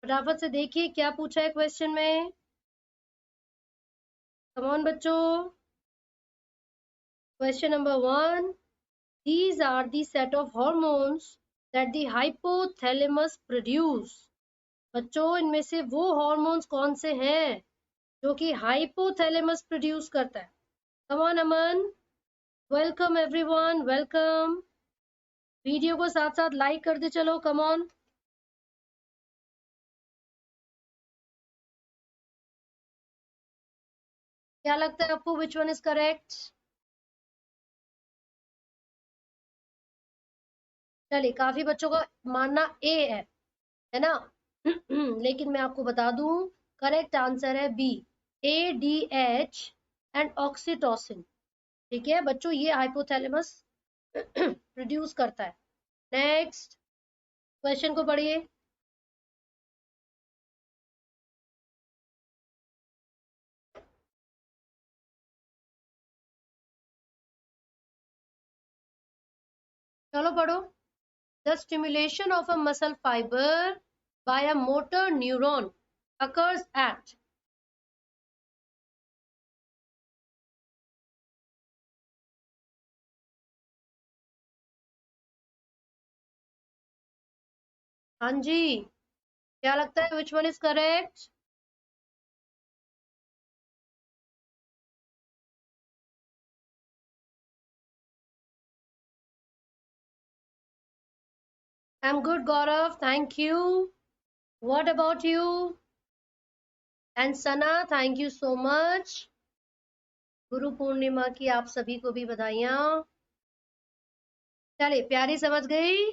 फटाफट से देखिए क्या पूछा है क्वेश्चन में। कम ऑन बच्चों, question number 1, these are the set of hormones that the hypothalamus produce। बच्चों इनमें से वो हॉर्मोन्स कौन से हैं जो कि हाइपोथैलेमस प्रोड्यूस करता है। Come on Aman, welcome everyone, welcome. Video को साथ साथ लाइक करते चलो, कम ऑन। क्या लगता है आपको, विच वन इज करेक्ट? चलिए, काफी बच्चों का मानना ए है ना? लेकिन मैं आपको बता दूं, करेक्ट आंसर है बी, ADH एंड ऑक्सीटोसिन। ठीक है बच्चों, ये हाइपोथैलेमस प्रोड्यूस करता है। नेक्स्ट क्वेश्चन को पढ़िए। चलो पढ़ो। The stimulation of a muscle fibre by a motor neuron occurs at। हाँ जी, क्या लगता है, which one is correct? I am good Gaurav, thank you. What about you? And Sana, thank you so much. Guru Purnima की आप सभी को भी बधाइयां। चलिए, प्यारी समझ गई।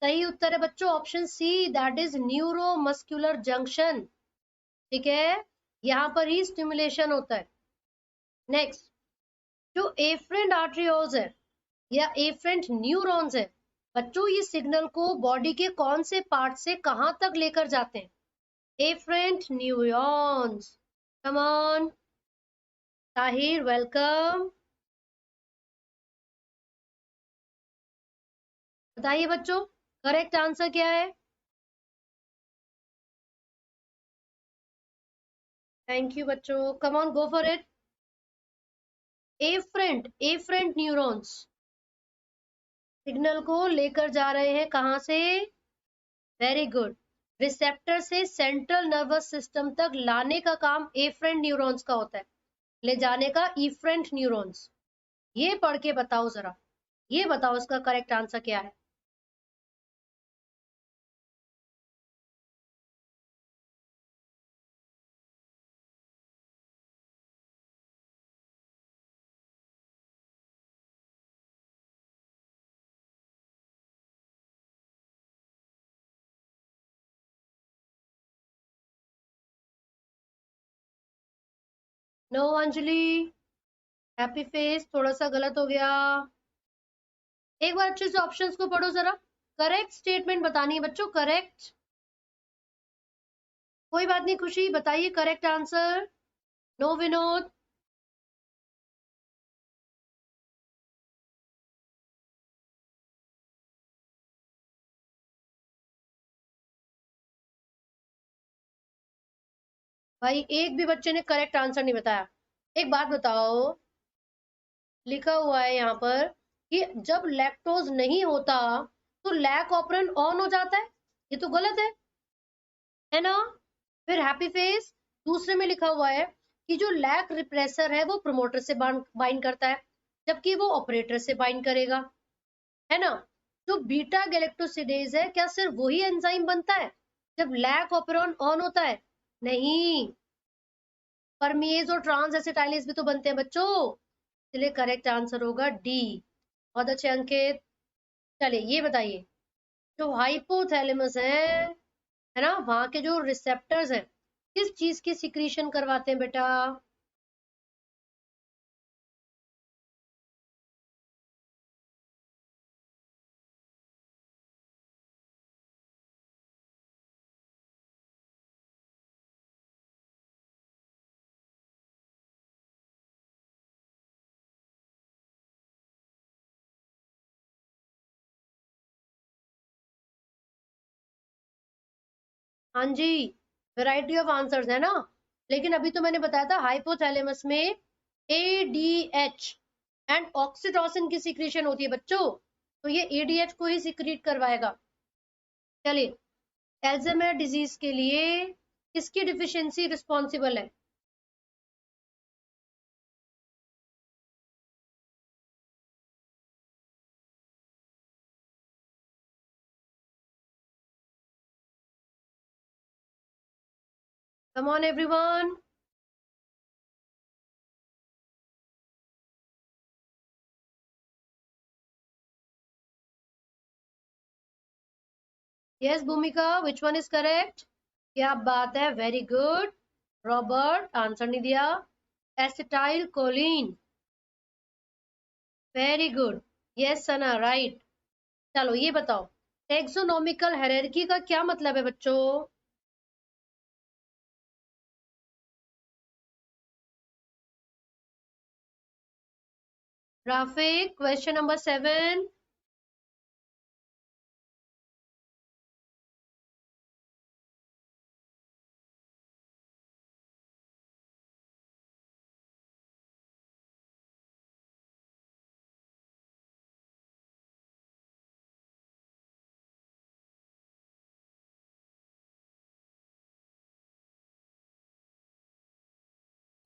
सही उत्तर है बच्चों option C, that is neuromuscular junction. ठीक है, यहाँ पर ही स्टिमुलेशन होता है। नेक्स्ट, जो एफरेंट आर्टरियोल्स है या एफरेंट न्यूरॉन्स है बच्चों, ये सिग्नल को बॉडी के कौन से पार्ट से कहां तक लेकर जाते हैं? Afferent neurons. Come on Tahir, welcome. बताइए बच्चों, करेक्ट आंसर क्या है? थैंक यू बच्चों, come on go for it. Afferent neurons signal को लेकर जा रहे हैं कहां से? Very good. रिसेप्टर से सेंट्रल नर्वस सिस्टम तक लाने का काम एफरेंट न्यूरॉन्स का होता है, ले जाने का इफरेंट न्यूरॉन्स। ये पढ़ के बताओ जरा, ये बताओ इसका करेक्ट आंसर क्या है? नो अंजलि, हैप्पी फेस थोड़ा सा गलत हो गया। एक बार अच्छे से ऑप्शंस को पढ़ो जरा, करेक्ट स्टेटमेंट बतानी है बच्चों, करेक्ट। कोई बात नहीं खुशी, बताइए करेक्ट आंसर। नो विनोद। भाई एक भी बच्चे ने करेक्ट आंसर नहीं बताया। एक बात बताओ, लिखा हुआ है यहाँ पर कि जब लैक्टोज नहीं होता तो लैक ऑपरेंट ऑन हो जाता है, ये तो गलत है ना? फिर हैप्पी फेस, दूसरे में लिखा हुआ है कि जो लैक रिप्रेसर है वो प्रमोटर से बाइंड करता है, जबकि वो ऑपरेटर से बाइंड करेगा, है ना? जो बीटा गैलेक्टोसिडेज है, क्या सिर्फ वही एंजाइम बनता है जब लैक ऑपरेंट ऑन होता है? नहीं, परमिएज और ट्रांस एसिटाइलेज भी तो बनते हैं बच्चों। इसलिए करेक्ट आंसर होगा डी। बहुत अच्छे अंकित। चलिए ये बताइए, जो हाइपोथैलेमस है ना, वहां के जो रिसेप्टर्स हैं किस चीज की सिक्रीशन करवाते हैं बेटा? हाँ जी, वैरायटी ऑफ आंसर्स है ना। लेकिन अभी तो मैंने बताया था हाइपोथैलेमस में एडीएच एंड ऑक्सीटोसिन की सिक्रीशन होती है बच्चों, तो ये एडीएच को ही सिक्रीट करवाएगा। चलिए, अल्जाइमर डिजीज के लिए किसकी डिफिशियंसी रिस्पॉन्सिबल है? Come on everyone. यस भूमिका, विच वन इज करेक्ट? क्या बात है, वेरी गुड। रॉबर्ट आंसर नहीं दिया। Acetylcholine, very good. Yes Sana, right. चलो ये बताओ, टेक्सोनोमिकल हायरार्की का क्या मतलब है बच्चों? Rafiq, question number 7।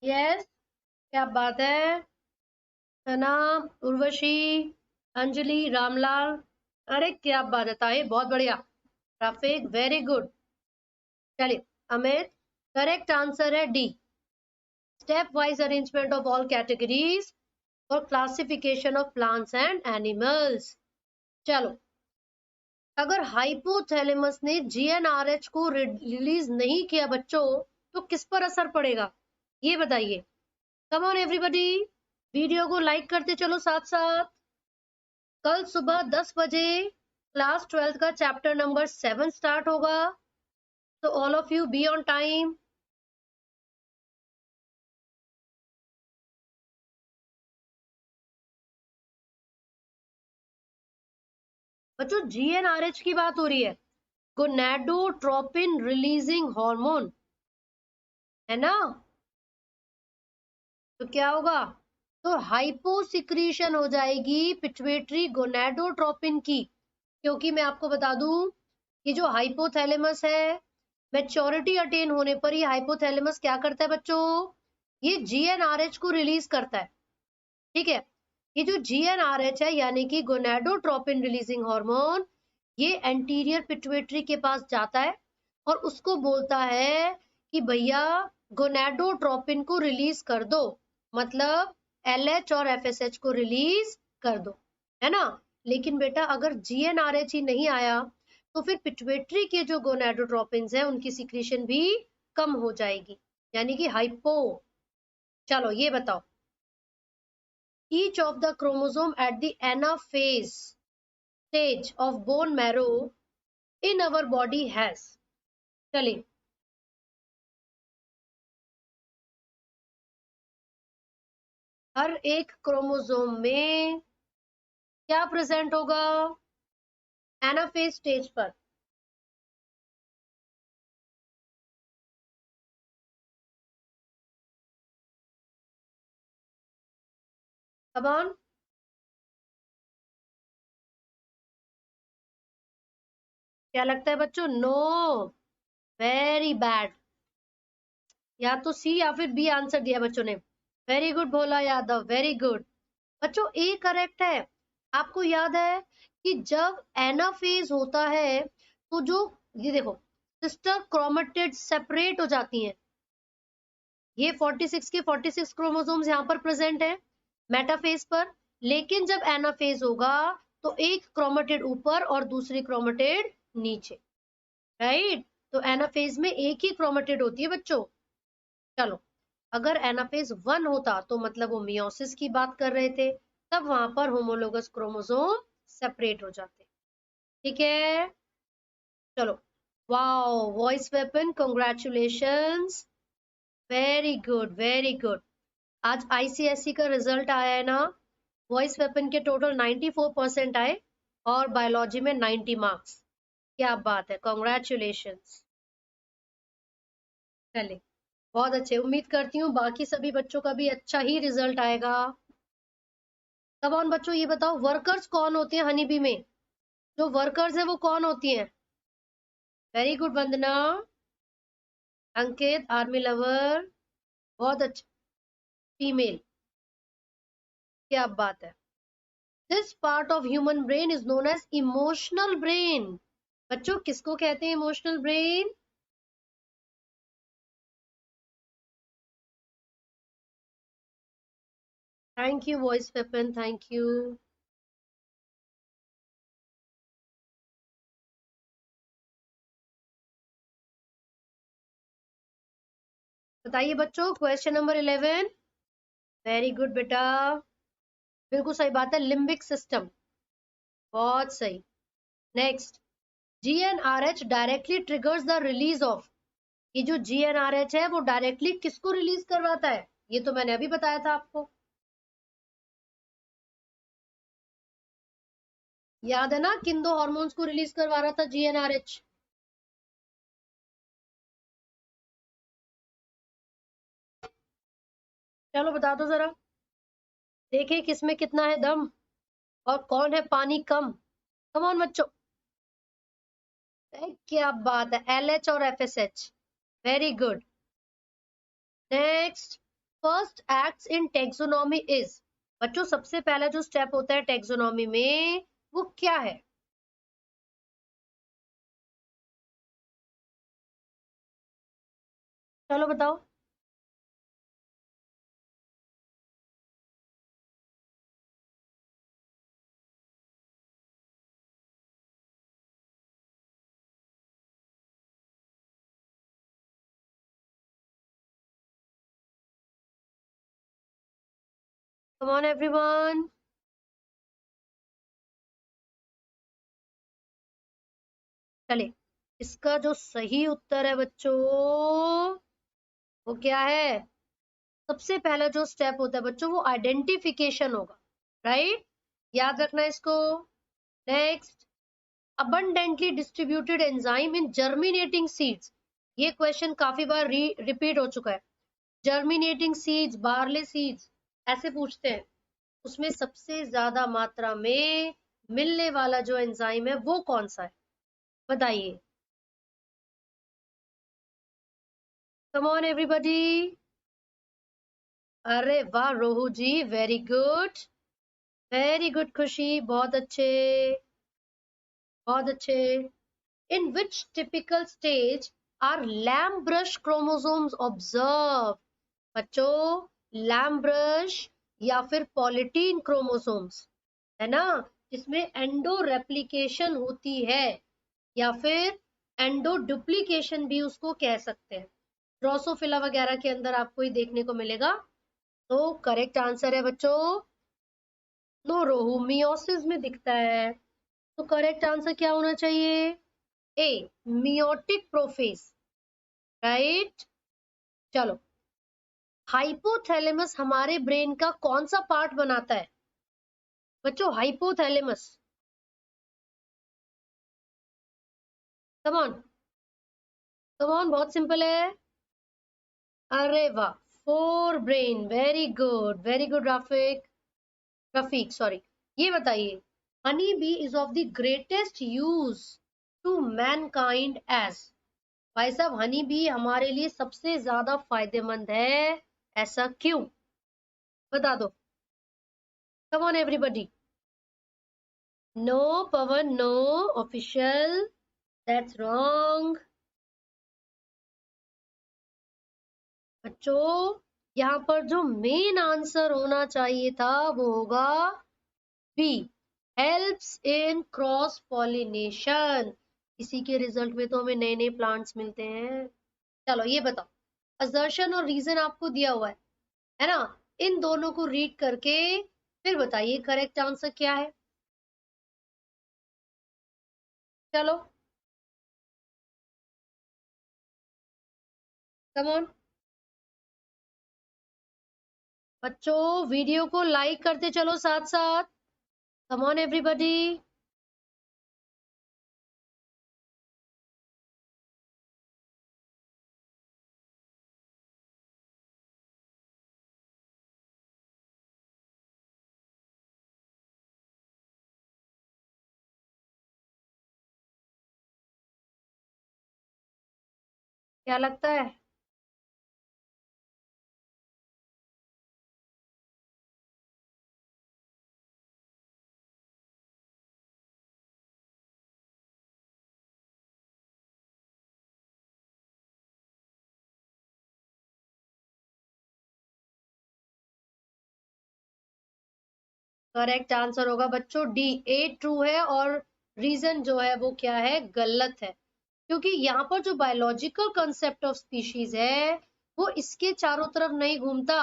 यस, क्या बात है। सना, उर्वशी, अंजलि, रामलाल, अरे क्या बात है ताई, बहुत बढ़िया। Rafiq, very good. चलिए अमित, करेक्ट आंसर है d, step wise arrangement of all categories और classification of plants and animals. चलो, अगर हाइपोथैलेमस ने जीएनआरएच को रिलीज नहीं किया बच्चों, तो किस पर असर पड़ेगा ये बताइए। कम ऑन एवरीबॉडी, वीडियो को लाइक करते चलो साथ साथ। कल सुबह 10 बजे क्लास 12 का चैप्टर नंबर 7 स्टार्ट होगा, तो all of you be on time. बच्चों जीएनआरएच की बात हो रही है, गोनेडोट्रोपिन रिलीजिंग हार्मोन, है ना। तो क्या होगा, तो हाइपोसिक्रीशन हो जाएगी पिट्यूटरी गोनेडोट्रोपिन की। क्योंकि मैं आपको बता दूं कि जो हाइपोथैलेमस है, मैच्योरिटी अटेन होने पर ये हाइपोथैलेमस क्या करता है बच्चों, ये जीएनआरएच को रिलीज करता है। ठीक है, ये जो जीएनआरएच है यानी कि गोनेडोट्रोपिन रिलीजिंग हार्मोन, ये एंटीरियर पिट्यूटरी के पास जाता है और उसको बोलता है कि भैया गोनेडोट्रोपिन को रिलीज कर दो, मतलब एलएच और एफएसएच को रिलीज कर दो, है ना। लेकिन बेटा अगर जीएनआरएच ही नहीं आया, तो फिर पिट्यूटरी के जो गोनेडोट्रोपिन है उनकी सिक्रीशन भी कम हो जाएगी, यानी कि हाइपो। चलो ये बताओ, each of the chromosome at the anaphase stage of bone marrow in our body has। चलिए, हर एक क्रोमोसोम में क्या प्रेजेंट होगा एनाफेज स्टेज पर? कम ऑन, क्या लगता है बच्चों? No, very bad. या तो सी या फिर बी आंसर दिया बच्चों ने। Very good Bhola Yadav, very good. बच्चों ए करेक्ट है। आपको याद है कि जब एनाफेज होता है तो जो, ये देखो, सिस्टर क्रोमेटिड सेपरेट हो जाती हैं। ये 46 के 46 क्रोमोसोम्स यहाँ पर प्रेजेंट है मेटाफेज पर। लेकिन जब एनाफेज होगा तो एक क्रोमेटिड ऊपर और दूसरी क्रोमेटिड नीचे, राइट। तो एनाफेज में एक ही क्रोमेटिड होती है बच्चों। चलो, अगर एनाफेज 1 होता तो मतलब वो मियोसिस की बात कर रहे थे, तब वहां पर होमोलोगस क्रोमोसोम सेपरेट हो जाते। ठीक है, चलो, wow, voice weapon, congratulations, very good very good. आज आईसीएससी का रिजल्ट आया है ना, वॉइस वेपन के टोटल 94% आए और बायोलॉजी में 90 मार्क्स। क्या बात है, कॉन्ग्रेचुलेशंस। चले, बहुत अच्छे। उम्मीद करती हूँ बाकी सभी बच्चों का भी अच्छा ही रिजल्ट आएगा। तब ऑन बच्चों ये बताओ, वर्कर्स कौन होते हैं हनी बी में? जो वर्कर्स है वो कौन होती हैं? Very good Vandana, Ankit, army lover, बहुत अच्छा। फीमेल, क्या बात है। This part of human brain is known as emotional brain. बच्चों किसको कहते हैं emotional brain? Thank you voice पेपन, थैंक यू। बताइए बच्चों, क्वेश्चन नंबर 11। वेरी गुड बेटा, बिल्कुल सही बात है, लिम्बिक सिस्टम, बहुत सही। Next, GnRH directly triggers the release of. ये जो जीएनआरएच है वो डायरेक्टली किसको रिलीज करवाता है? ये तो मैंने अभी बताया था आपको, याद है ना? किन दो हॉर्मोन्स को रिलीज करवा रहा था जीएनआरएच? चलो बता दो जरा, देखिए किसमें कितना है दम और कौन है पानी कम। कम ऑन बच्चों, क्या बात है, एलएच और FSH, very good. Next, first acts in taxonomy is. बच्चों सबसे पहला जो स्टेप होता है टेक्सोनॉमी में वो क्या है? चलो बताओ। कम ऑन एवरीवन, चले, इसका जो सही उत्तर है बच्चों वो क्या है? सबसे पहला जो स्टेप होता है बच्चों वो आइडेंटिफिकेशन होगा, राइट? याद रखना इसको। Next, abundantly distributed enzyme in germinating seeds। ये क्वेश्चन काफी बार रिपीट हो चुका है। जर्मिनेटिंग सीड्स, बार्ले सीड्स, ऐसे पूछते हैं। उसमें सबसे ज्यादा मात्रा में मिलने वाला जो एंजाइम है वो कौन सा है? बताइए। Come on everybody. अरे वाह Rohu ji, very good, very good Khushi, बहुत अच्छे, बहुत अच्छे। In which typical stage are lampbrush chromosomes observe? बच्चों, लैम्ब ब्रश या फिर पॉलिटीन क्रोमोसोम्स, है ना, जिसमें एंडो रेप्लिकेशन होती है या फिर एंडो डुप्लीकेशन भी उसको कह सकते हैं। ड्रोसोफिला वगैरह के अंदर आपको ये देखने को मिलेगा। तो करेक्ट आंसर है बच्चों, नो रोहू, मियोसिस में दिखता है। तो करेक्ट आंसर क्या होना चाहिए? A, meiotic prophase, right. चलो, हाइपोथैलेमस हमारे ब्रेन का कौन सा पार्ट बनाता है? बच्चों hypothalamus, come on, come on, बहुत सिंपल है। अरे वाह, forebrain, very good Rafik, Rafiq sorry. ये बताइए, honey bee is of the greatest use to mankind as. भाई साहब, हनी बी हमारे लिए सबसे ज्यादा फायदेमंद है, ऐसा क्यों? बता दो। Come on everybody. No Pawan, no official, that's wrong. बच्चों यहाँ पर जो मेन आंसर होना चाहिए था वो होगा B, helps in cross pollination. इसी के रिजल्ट में तो हमें नए नए प्लांट्स मिलते हैं। चलो ये बताओ, असर्शन और रीजन आपको दिया हुआ है ना? इन दोनों को रीड करके फिर बताइए करेक्ट आंसर क्या है। चलो, कम ऑन बच्चों, वीडियो को लाइक करते चलो साथ साथ। कम ऑन एवरीबॉडी। क्या लगता है? करेक्ट आंसर होगा बच्चों डी, ए ट्रू है, और रीजन जो है वो क्या है, गलत है। क्योंकि यहाँ पर जो बायोलॉजिकल कंसेप्ट ऑफ स्पीशीज है वो इसके चारों तरफ नहीं घूमता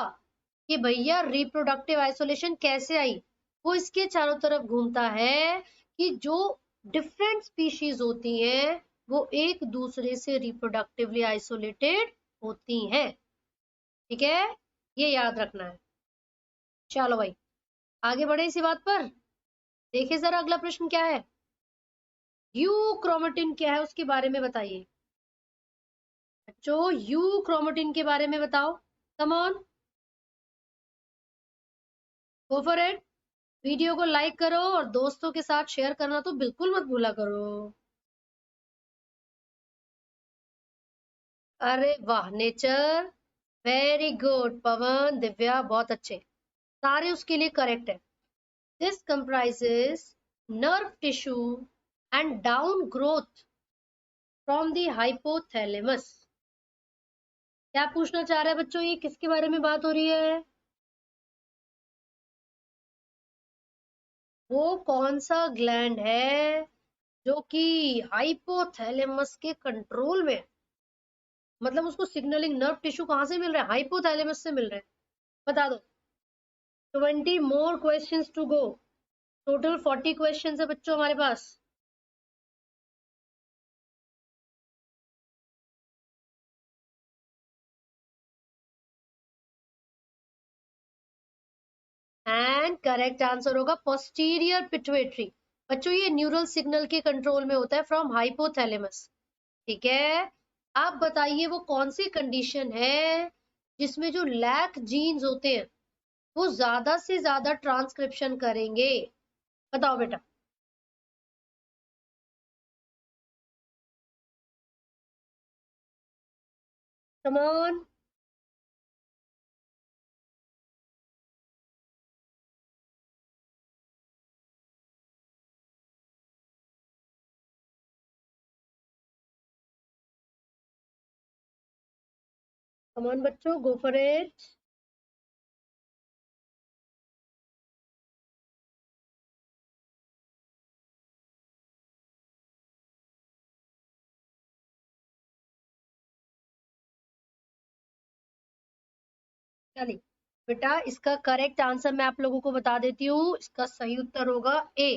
कि भैया रिप्रोडक्टिव आइसोलेशन कैसे आई। वो इसके चारों तरफ घूमता है कि जो डिफरेंट स्पीशीज होती हैं वो एक दूसरे से रिप्रोडक्टिवली आइसोलेटेड होती हैं। ठीक है, ये याद रखना है। चलो भाई, आगे बढ़े इसी बात पर। देखिए जरा अगला प्रश्न क्या है। यूक्रोमेटिन क्या है उसके बारे में बताइए बच्चों, यूक्रोमेटिन के बारे में बताओ। Come on, go for it. Video को लाइक करो और दोस्तों के साथ शेयर करना तो बिल्कुल मत भूला करो। अरे वाह नेचर, वेरी गुड पवन, दिव्या, बहुत अच्छे, सारे उसके लिए करेक्ट है। This comprises nerve tissue and down growth from the hypothalamus. क्या पूछना चाह रहे हैं बच्चों, ये किसके बारे में बात हो रही है? वो कौन सा ग्लैंड है जो कि हाइपोथैलेमस के कंट्रोल में है? मतलब उसको सिग्नलिंग नर्व टिश्यू कहाँ से मिल रहा है? हाइपोथैलेमस से मिल रहा है। बता दो। 20 more questions to go. Total 40 questions है बच्चों हमारे पास। एंड करेक्ट आंसर होगा पोस्टीरियर पिट्यूटरी। बच्चों ये न्यूरल सिग्नल के कंट्रोल में होता है फ्रॉम हाइपोथैलेमस। ठीक है, आप बताइए वो कौन सी कंडीशन है जिसमें जो लैक जीन्स होते हैं वो ज्यादा से ज्यादा ट्रांसक्रिप्शन करेंगे? बताओ बेटा। कम ऑन। कम ऑन बच्चों, गो फॉर इट। चलिए बेटा, इसका करेक्ट आंसर मैं आप लोगों को बता देती हूँ। इसका सही उत्तर होगा ए।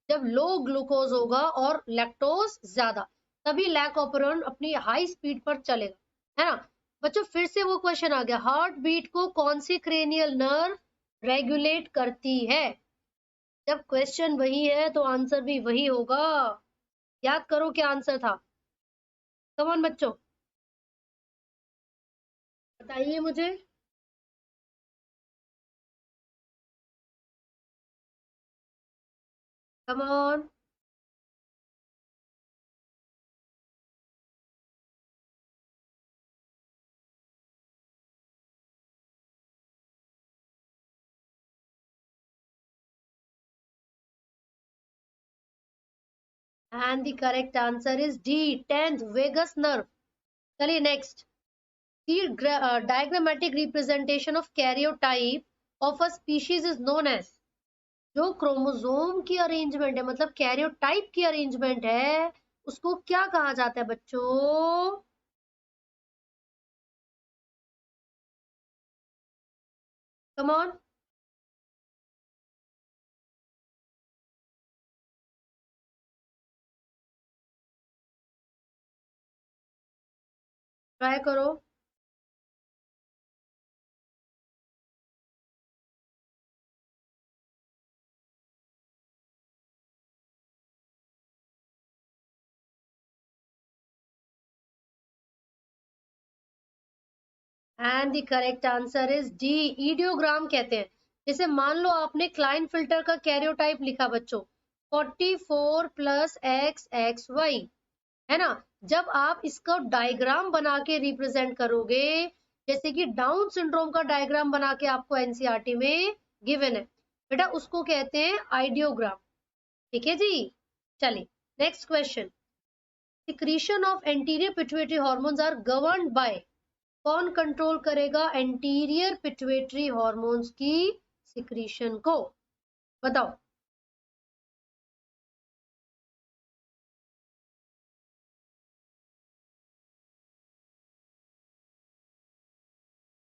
जब लो ग्लूकोज होगा और लैक्टोज ज्यादा, तभी लैक ऑपरन अपनी हाई स्पीड पर चलेगा, है ना। बच्चों फिर से वो क्वेश्चन आ गया, हार्ट बीट को कौन सी क्रेनियल नर्व रेगुलेट करती है? जब क्वेश्चन वही है तो आंसर भी वही होगा। याद करो क्या आंसर था। कमॉन बच्चों, बताइए मुझे। Come on. And the correct answer is D, 10th vagus nerve. चलिए next. The diagrammatic representation of karyotype of a species is known as। जो क्रोमोसोम की अरेंजमेंट है, मतलब कैरियोटाइप की अरेंजमेंट है, उसको क्या कहा जाता है बच्चों? कम ऑन, ट्राई करो। And the correct answer is d, idiogram कहते हैं। जैसे मान लो आपने क्लाइन फिल्टर का कैरियोटाइप लिखा बच्चों, 44 + XXY। है ना। जब आप इसका डायग्राम बना के रिप्रेजेंट करोगे, जैसे कि डाउन सिंड्रोम का डायग्राम बना के आपको एनसीईआरटी में गिवन है बेटा, उसको कहते हैं आइडियोग्राम। ठीक है जी। चलिए next question. Secretion of anterior pituitary hormones are governed by, कौन कंट्रोल करेगा एंटीरियर पिट्यूटरी हॉर्मोन्स की सिक्रीशन को, बताओ।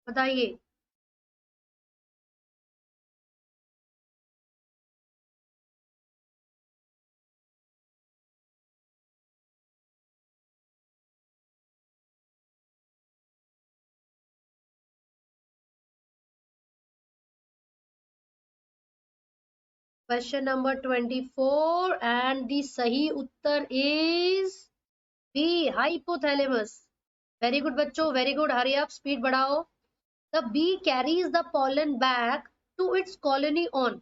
बताइए। क्वेश्चन नंबर 24 एंड द सही उत्तर is b, hypothalamus. Very good बच्चों, very good, hurry up, speed बढ़ाओ। The bee carries the pollen back to its colony on.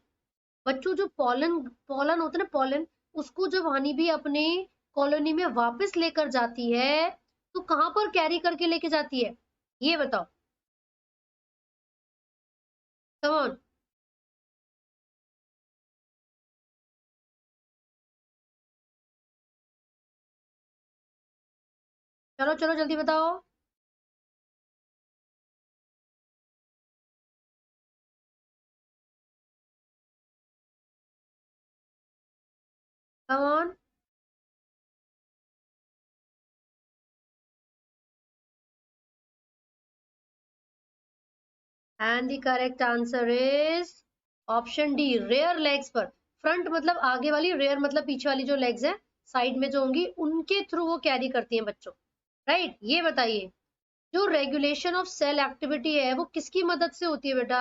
बच्चों जो पॉलन पॉलन होता है ना, पॉलन, उसको जब हनी भी अपने कॉलोनी में वापस लेकर जाती है तो कहां पर कैरी करके लेके जाती है, ये बताओ। Come on. चलो चलो जल्दी बताओ। Come on. And the correct answer is option D, rear legs पर। फ्रंट मतलब आगे वाली, रेयर मतलब पीछे वाली जो लेग्स है, साइड में जो होंगी उनके थ्रू वो कैरी करती हैं बच्चों। राइट। ये बताइए, जो रेगुलेशन ऑफ सेल एक्टिविटी है वो किसकी मदद से होती है बेटा।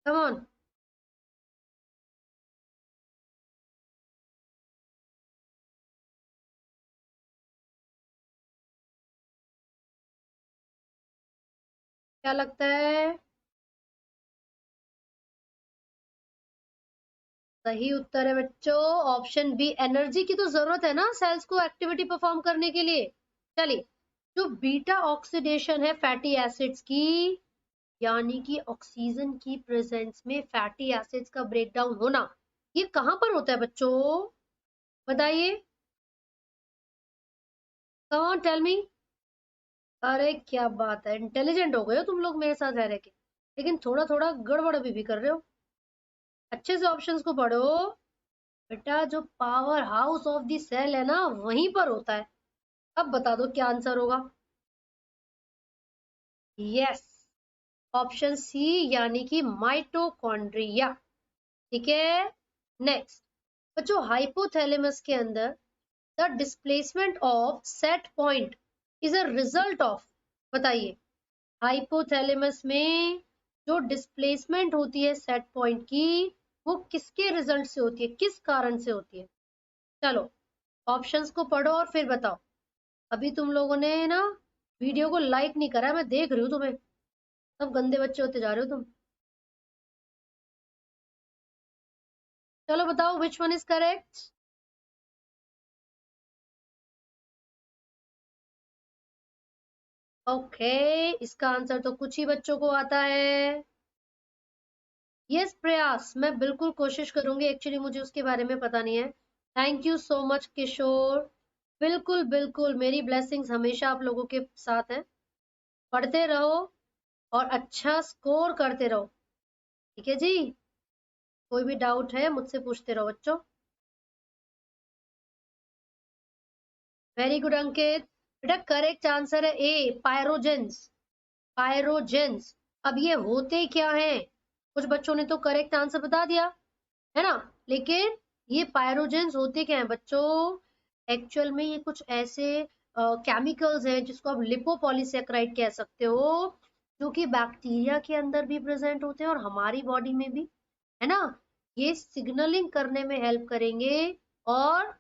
Come on. क्या लगता है। सही उत्तर है बच्चों ऑप्शन बी, एनर्जी की तो जरूरत है ना सेल्स को एक्टिविटी परफॉर्म करने के लिए। चलिए, जो बीटा ऑक्सीडेशन है फैटी एसिड्स की, यानी कि ऑक्सीजन की प्रेजेंस में फैटी एसिड्स का ब्रेकडाउन होना, ये कहां पर होता है बच्चों, बताइए। कौन, टेल मी। अरे क्या बात है, इंटेलिजेंट हो गए हो तुम लोग मेरे साथ रह रहे के, लेकिन थोड़ा थोड़ा गड़बड़ भी कर रहे हो। अच्छे से ऑप्शंस को पढ़ो बेटा, जो power house of the cell है ना वहीं पर होता है। अब बता दो क्या आंसर होगा। यस, ऑप्शन सी, यानी कि माइटोकॉन्ड्रिया। ठीक है। नेक्स्ट बच्चों, हाइपोथैलेमस के अंदर the displacement of set point is a result of, बताइए। हाइपोथैलेमस में जो डिस्प्लेसमेंट होती है सेट पॉइंट की, वो किसके रिजल्ट से होती है, किस कारण से होती है। चलो ऑप्शंस को पढ़ो और फिर बताओ। अभी तुम लोगों ने ना वीडियो को लाइक नहीं करा, मैं देख रही हूँ तुम्हें, सब गंदे बच्चे होते जा रहे हो तुम। चलो बताओ विच वन इज करेक्ट। ओके, इसका आंसर तो कुछ ही बच्चों को आता है। यस प्रयास, मैं बिल्कुल कोशिश करूंगी, एक्चुअली मुझे उसके बारे में पता नहीं है। थैंक यू सो मच किशोर। बिल्कुल बिल्कुल, मेरी ब्लेसिंग्स हमेशा आप लोगों के साथ हैं। पढ़ते रहो और अच्छा स्कोर करते रहो। ठीक है जी। कोई भी डाउट है मुझसे पूछते रहो बच्चों। वेरी गुड अंकित। बेटा करेक्ट आंसर है ए, पायरोजेंस। पायरोजेंस। अब ये होते क्या हैं, कुछ बच्चों ने तो करेक्ट आंसर बता दिया है ना, लेकिन ये पायरोजेंस होते क्या हैं बच्चों। एक्चुअल में ये कुछ ऐसे केमिकल्स हैं जिसको आप लिपोपॉलीसेकेराइड कह सकते हो, जो कि बैक्टीरिया के अंदर भी प्रेजेंट होते हैं और हमारी बॉडी में भी, है ना। ये सिग्नलिंग करने में हेल्प करेंगे और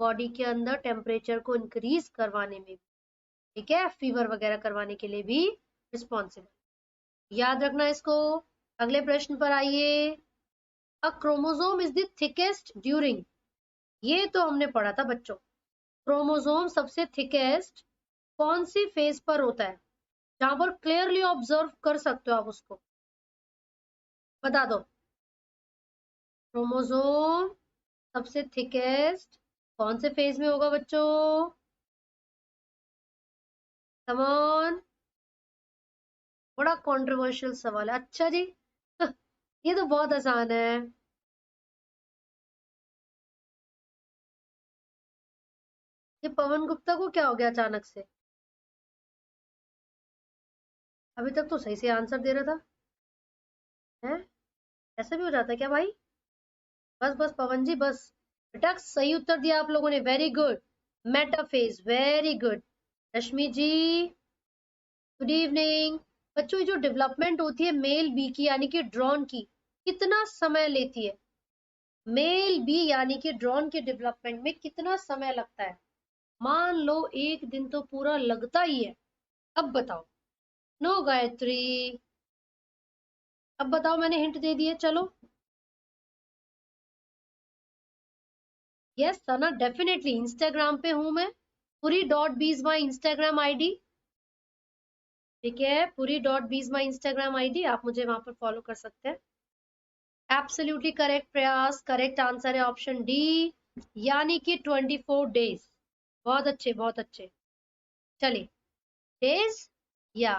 बॉडी के अंदर टेम्परेचर को इंक्रीज करवाने में, ठीक है, फीवर वगैरह करवाने के लिए भी रिस्पॉन्सिबल। याद रखना इसको। अगले प्रश्न पर आइए। A chromosome is the thickest during, ये तो हमने पढ़ा था बच्चों। क्रोमोसोम सबसे थिकेस्ट कौन सी फेज पर होता है, जहां पर क्लियरली ऑब्जर्व कर सकते हो आप उसको, बता दो। क्रोमोसोम सबसे थिकेस्ट कौन से फेज में होगा बच्चों? Come on. बड़ा कंट्रोवर्शियल सवाल है। अच्छा जी ये तो बहुत आसान है। ये पवन गुप्ता को क्या हो गया अचानक से? अभी तक तो सही से आंसर दे रहा था। है, ऐसा भी हो जाता है क्या भाई? बस बस पवन जी बस। बेटा सही उत्तर दिया आप लोगों ने, very good. Metaphase, very good. Rashmi ji good evening. बच्चों ये जो डेवलपमेंट होती है मेल बी की यानी कि ड्रोन की, कितना समय लेती है? मेल बी यानी कि ड्रोन के डेवलपमेंट में कितना समय लगता है? मान लो एक दिन तो पूरा लगता ही है। अब बताओ। नो गायत्री, अब बताओ, मैंने हिंट दे दिए, चलो। यस सना, डेफिनेटली इंस्टाग्राम पे हूं मैं। पुरी डॉट बीज माई इंस्टाग्राम आईडी, ठीक है, पुरी डॉट बीज माई इंस्टाग्राम आईडी, आप मुझे वहां पर फॉलो कर सकते हैं। एब्सोल्युटली करेक्ट प्रयास, करेक्ट आंसर है ऑप्शन डी, यानी कि 24 डेज। बहुत अच्छे बहुत अच्छे। चलिए, डेज या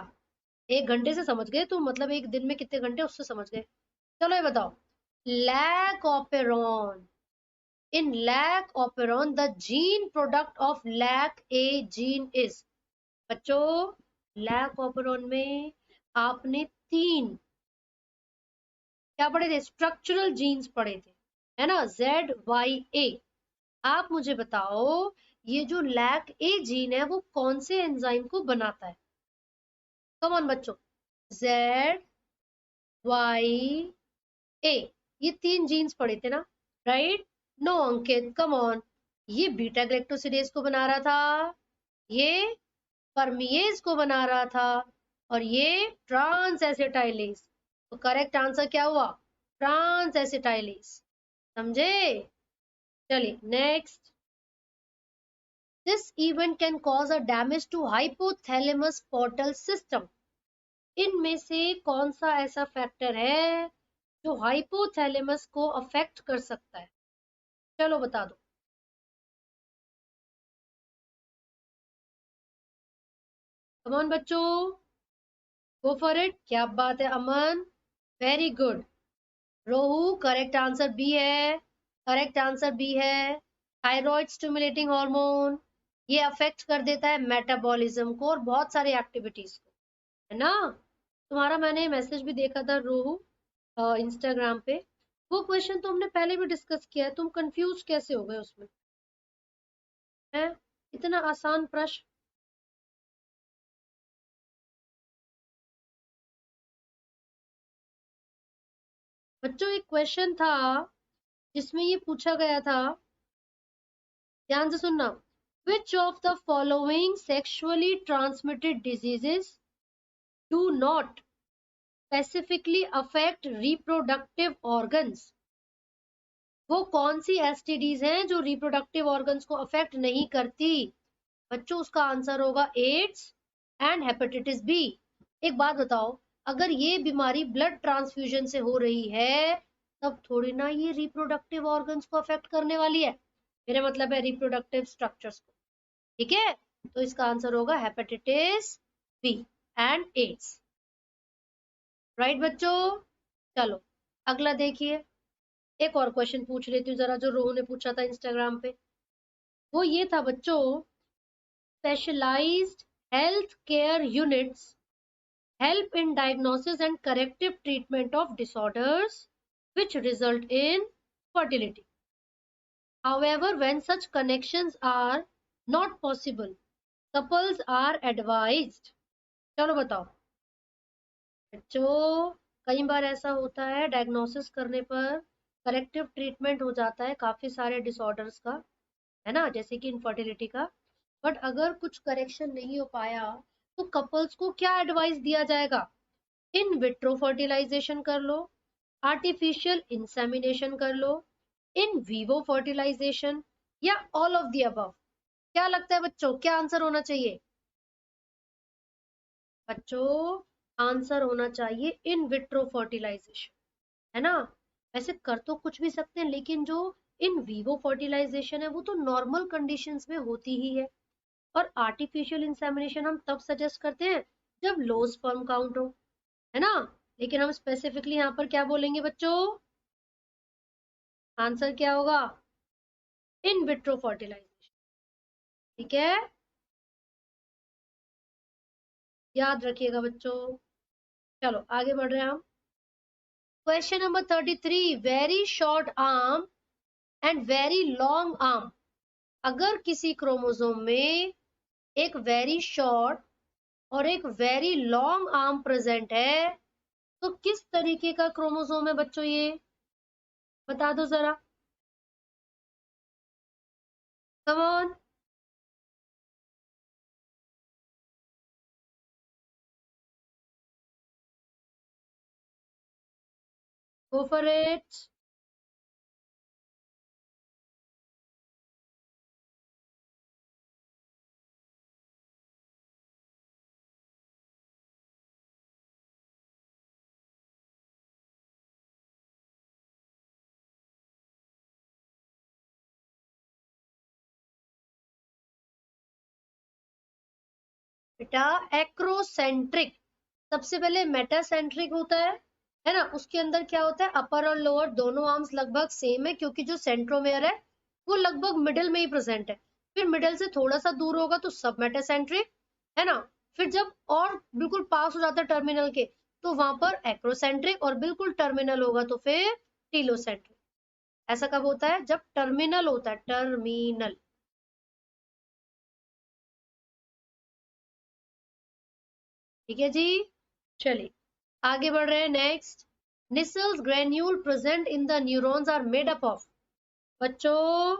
एक घंटे से समझ गए, तो मतलब एक दिन में कितने घंटे उससे समझ गए। चलो ये बताओ, lac operon, in lac operon the gene product of lac a gene is। बच्चों लैक ऑपेरॉन में आपने 3 क्या पढ़े थे? स्ट्रक्चरल जीन्स पढ़े थे, है ना, ZYA। आप मुझे बताओ ये जो लैक ए जीन है वो कौन से एंजाइम को बनाता है? कम ऑन बच्चों, ZYA, ये 3 जीन्स पढ़े थे ना, right? No Ankit, come on. ये बीटा ग्लैक्टोसिडेज को बना रहा था, ये परमिएज को बना रहा था, और ये ट्रांस एसिटाइलेज। तो करेक्ट आंसर क्या हुआ? Transacetylase. समझे? चलिए next. This event can cause a damage to hypothalamus portal system. इनमें से कौन सा ऐसा फैक्टर है जो हाइपोथैलेमस को अफेक्ट कर सकता है? चलो बता दो। कम ऑन बच्चों, गो फॉर इट। क्या बात है अमन, वेरी गुड। रोहू करेक्ट आंसर बी है, करेक्ट आंसर बी है। थायराइड स्टिमुलेटिंग हार्मोन, ये अफेक्ट कर देता है मेटाबॉलिज्म को और बहुत सारी एक्टिविटीज को, है ना? तुम्हारा मैंने मैसेज भी देखा था रोहू, इंस्टाग्राम पे। वो क्वेश्चन तो हमने पहले भी डिस्कस किया है, तुम कंफ्यूज कैसे हो गए उसमें? है, इतना आसान प्रश्न। बच्चों एक क्वेश्चन था जिसमें ये पूछा गया था, ध्यान से सुनना। Which of the following sexually transmitted diseases do not specifically affect reproductive organs? वो कौन सी एसटीडीज हैं जो रिप्रोडक्टिव ऑर्गन्स को अफेक्ट नहीं करती? बच्चों उसका आंसर होगा एड्स एंड हेपेटाइटिस बी। एक बात बताओ, अगर ये बीमारी ब्लड ट्रांसफ्यूजन से हो रही है तब थोड़ी ना ये रिप्रोडक्टिव ऑर्गन्स को अफेक्ट करने वाली है, मेरा मतलब है रिप्रोडक्टिव स्ट्रक्चर्स को, ठीक है? तो इसका आंसर होगा hepatitis B and AIDS, right बच्चों? चलो अगला देखिए। एक और क्वेश्चन पूछ लेती हूँ जरा, जो रोहू ने पूछा था इंस्टाग्राम पे। वो ये था बच्चों, specialised health care units help in diagnosis and corrective treatment of disorders which result in fertility. However, when such connections are not possible, couples are advised। चलो बताओ बच्चों, कई बार ऐसा होता है डायग्नोसिस करने पर करेक्टिव ट्रीटमेंट हो जाता है काफी सारे डिसऑर्डर्स का, है ना, जैसे कि इनफर्टिलिटी का। बट अगर कुछ करेक्शन नहीं हो पाया तो कपल्स को क्या एडवाइस दिया जाएगा? इन विट्रो फर्टिलाइजेशन कर लो, आर्टिफिशियल इंसेमिनेशन कर लो, इन वीवो फर्टिलाइजेशन, या ऑल ऑफ द अबव। क्या लगता है बच्चों, क्या आंसर होना चाहिए? बच्चों, आंसर होना चाहिए इन विट्रो फर्टिलाइजेशन, है ना। वैसे कर तो कुछ भी सकते हैं, लेकिन जो इन वीवो फर्टिलाइजेशन है वो तो नॉर्मल कंडीशंस में होती ही है। और आर्टिफिशियल इंसेमिनेशन हम तब सजेस्ट करते हैं जब लो स्पर्म काउंट हो, है ना। लेकिन हम स्पेसिफिकली यहाँ पर क्या बोलेंगे बच्चों? आंसर क्या होगा? In vitro fertilisation. ठीक है, याद रखिएगा बच्चों। चलो आगे बढ़ रहे हैं हम। Question number 33, very short arm and very long arm. अगर किसी क्रोमोसोम में एक वेरी शॉर्ट और एक वेरी लॉन्ग आर्म प्रेजेंट है तो किस तरीके का क्रोमोसोम है बच्चों ये? बता दो जरा, कम ऑन। Go for it. बेटा एक्रोसेंट्रिक, सबसे पहले मेटासेंट्रिक होता है ना। उसके अंदर क्या होता है, अपर और लोअर दोनों आर्म्स लगभग सेम है, क्योंकि जो सेंट्रोमेयर है वो लगभग मिडिल में ही प्रेजेंट है। फिर मिडिल से थोड़ा सा दूर होगा तो सब मेटासेंट्रिक, है ना। फिर जब और बिल्कुल पास हो जाता है टर्मिनल के तो वहां पर एक्रोसेंट्रिक, और बिल्कुल टर्मिनल होगा तो फिर टीलोसेंट्रिक। ऐसा कब होता है? जब टर्मिनल होता है, टर्मिनल। ठीक है जी, चलिए आगे बढ़ रहे हैं। Next, Nissl's granule present in the neurons are made up of. बच्चों,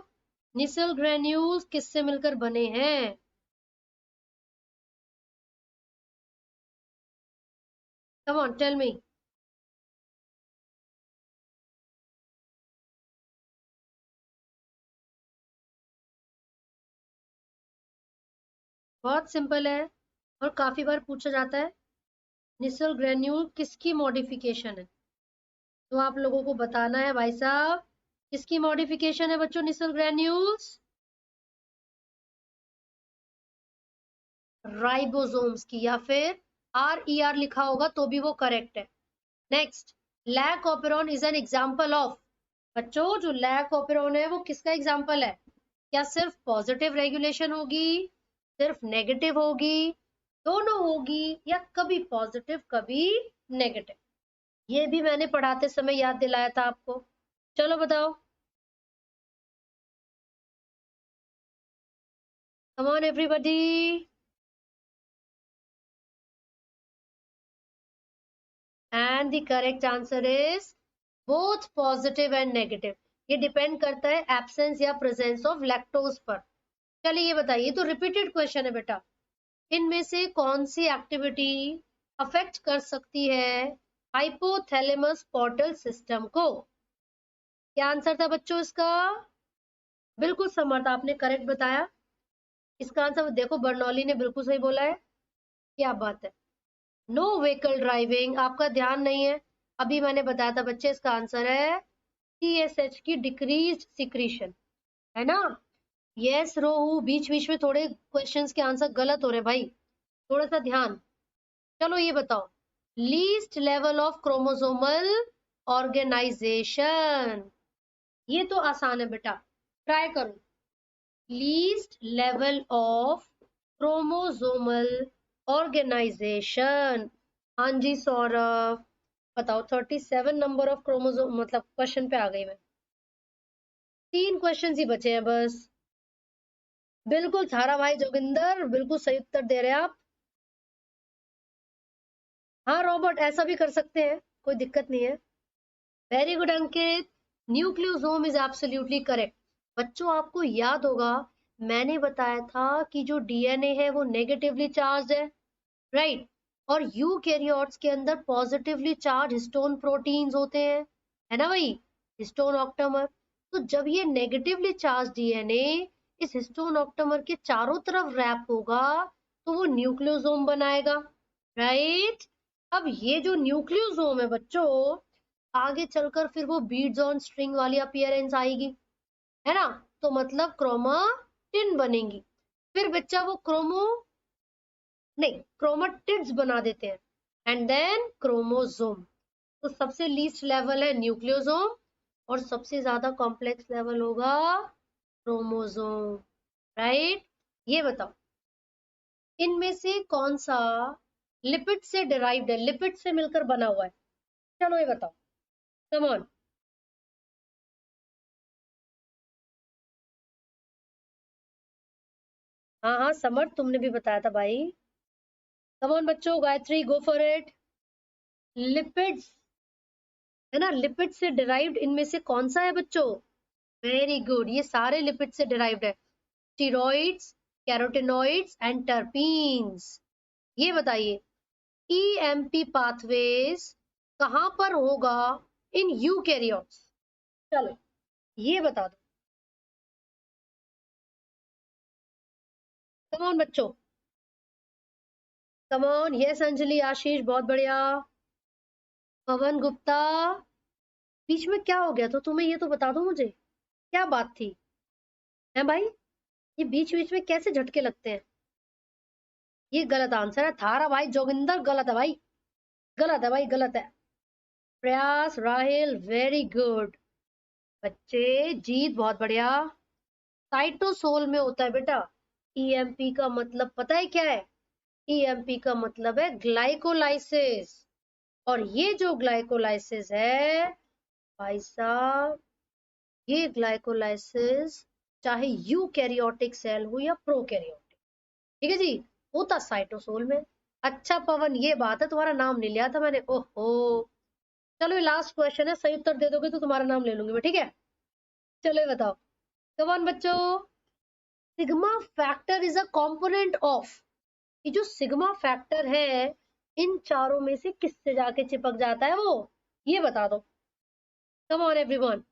निसल ग्रेन्यूल्स किससे मिलकर बने हैं? Come on tell me. बहुत सिंपल है और काफी बार पूछा जाता है। निसल ग्रेन्यूल किसकी मॉडिफिकेशन है? तो आप लोगों को बताना है भाई साहब, किसकी मॉडिफिकेशन है बच्चों निसल ग्रेन्यूल्स? राइबोसोम्स की, या फिर RER लिखा होगा तो भी वो करेक्ट है। Next, lac operon is an example of. बच्चों, जो लैक ऑपेरॉन है वो किसका एग्जाम्पल है? क्या सिर्फ पॉजिटिव रेगुलेशन होगी, सिर्फ नेगेटिव होगी, दोनों होगी, या कभी पॉजिटिव कभी नेगेटिव? ये भी मैंने पढ़ाते समय याद दिलाया था आपको। चलो बताओ, come on everybody. And the correct answer is both positive and negative. ये डिपेंड करता है एब्सेंस या प्रेजेंस ऑफ लैक्टोज पर। चलिए ये बताइए, तो रिपीटेड क्वेश्चन है बेटा, इनमें से कौन सी एक्टिविटी अफेक्ट कर सकती है हाइपोथैलेमस पोर्टल सिस्टम को? क्या आंसर था बच्चों इसका? बिल्कुल समर्थ, आपने करेक्ट बताया। इसका आंसर देखो, बर्नौली ने बिल्कुल सही बोला है। क्या बात है। नो व्हीकल ड्राइविंग, आपका ध्यान नहीं है। अभी मैंने बताया था बच्चे, इसका आंसर है TSH की डिक्रीज्ड सिक्रीशन, है ना। यस रोहू, बीच बीच में थोड़े क्वेश्चंस के आंसर गलत हो रहे भाई, थोड़ा सा ध्यान। चलो ये बताओ, least level of chromosomal organisation. ये तो आसान है बेटा, ट्राई करो। Least level of chromosomal organisation. हाँ जी सौरभ, बताओ। 37 नंबर ऑफ क्रोमोसोम, मतलब क्वेश्चन पे आ गई मैं। 3 क्वेश्चन ही बचे हैं बस। बिल्कुल थारा भाई जोगिंदर, बिल्कुल सही उत्तर दे रहे हैं आप। हाँ रॉबर्ट, ऐसा भी कर सकते हैं, कोई दिक्कत नहीं है। Very good Ankit, nucleosome is absolutely correct. बच्चों आपको याद होगा मैंने बताया था कि जो डीएनए है वो नेगेटिवली चार्ज है, राइट? और यूकैरियोट्स के अंदर पॉजिटिवली चार्ज हिस्टोन प्रोटीन्स होते हैं, है ना भाई? Histone octamer. तो जब ये नेगेटिवली चार्ज डीएनए इस हिस्टोन ऑक्टामर के चारों तरफ रैप होगा तो वो न्यूक्लियोसोम बनाएगा, राइट? अब ये जो न्यूक्लियोसोम है बच्चों, आगे चलकर फिर वो बीड्स ऑन स्ट्रिंग वाली अपीयरेंस आएगी, है ना? तो मतलब क्रोमाटिन बनेंगी। फिर बच्चा वो क्रोमाटिड्स बना देते हैं एंड देन क्रोमोसोम। तो सबसे लीस्ट लेवल है न्यूक्लियोसोम और सबसे ज्यादा कॉम्प्लेक्स लेवल होगा क्रोमोसोम, राइट? ये बताओ इनमें से कौन सा लिपिड से डिराइव्ड है, लिपिड से मिलकर बना हुआ है? चलो ये बताओ, कम ऑन। हाँ हाँ समर, तुमने भी बताया था भाई। कम ऑन बच्चों, गायत्री गो फॉर इट। लिपिड्स, है ना? लिपिड से डिराइव्ड इनमें से कौन सा है बच्चों? वेरी गुड, ये सारे लिपिड से डिराइव्ड है। Steroids, carotenoids and terpenes. ये बताइए ईएमपी पाथवेज कहां पर होगा इन यूकैरियोट्स? चलो ये बता दो, कम ऑन बच्चों, कम ऑन। यस अंजलि, आशीष, बहुत बढ़िया। पवन गुप्ता, बीच में क्या हो गया? तो तुम्हें ये तो बता दो मुझे, क्या बात थी? है भाई, ये बीच बीच में कैसे झटके लगते हैं? ये गलत आंसर है थारा भाई, जोगिंदर गलत है भाई, गलत है भाई, गलत है। प्रयास, राहिल, वेरी गुड बच्चे, जीत बहुत बढ़िया। साइटोसोल में होता है बेटा। ईएमपी का मतलब पता है क्या है? ईएमपी का मतलब है ग्लाइकोलाइसिस। और ये जो ग्लाइकोलाइसिस है भाई साहब, ये ग्लाइकोलाइसिस चाहे यूकैरियोटिक सेल हो या प्रोकैरियोटिक, ठीक है जी, होता साइटोसोल में। अच्छा पवन, ये बात है, तुम्हारा नाम नहीं लिया था मैंने, ओहो। चलो ये लास्ट क्वेश्चन है, सही उत्तर दे दोगे तो तुम्हारा नाम ले लूंगी मैं, ठीक है? चलो ये बताओ, कमान बच्चों, sigma factor is a component of, ये जो सिग्मा फैक्टर है इन चारों में से किससे जाके चिपक जाता है वो? ये बता दो, come on everyone.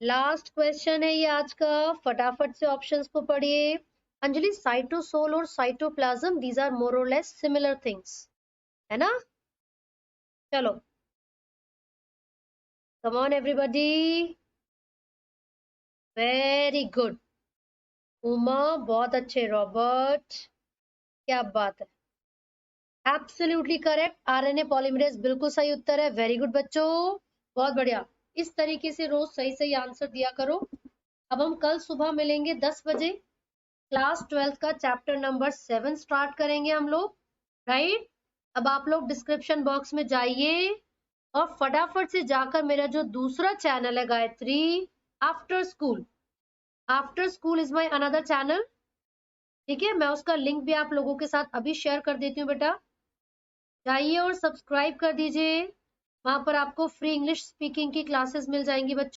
Last question है ये आज का, फटाफट से ऑप्शंस को पढ़िए। अंजलि, साइटोसोल और साइटोप्लाज्म दीज आर मोर और लेस सिमिलर थिंग्स, है ना? चलो कम on everybody, very good. Uma बहुत अच्छे, रॉबर्ट क्या बात है, एब्सोल्युटली करेक्ट। आरएनए पॉलीमरेज बिल्कुल सही उत्तर है, वेरी गुड बच्चों, बहुत बढ़िया। इस तरीके से रोज सही सही आंसर दिया करो। अब हम कल सुबह मिलेंगे 10 बजे, क्लास 12 का चैप्टर नंबर 7 स्टार्ट करेंगे हम लोग, राइट? अब आप लोग डिस्क्रिप्शन बॉक्स में जाइए और फटाफट से जाकर मेरा जो दूसरा चैनल है Gayatri after school, after school is my another channel, ठीक है? मैं उसका लिंक भी आप लोगों के साथ अभी शेयर कर देती हूँ बेटा, जाइए और सब्सक्राइब कर दीजिए। वहां पर आपको फ्री इंग्लिश स्पीकिंग की क्लासेस मिल जाएंगी बच्चों।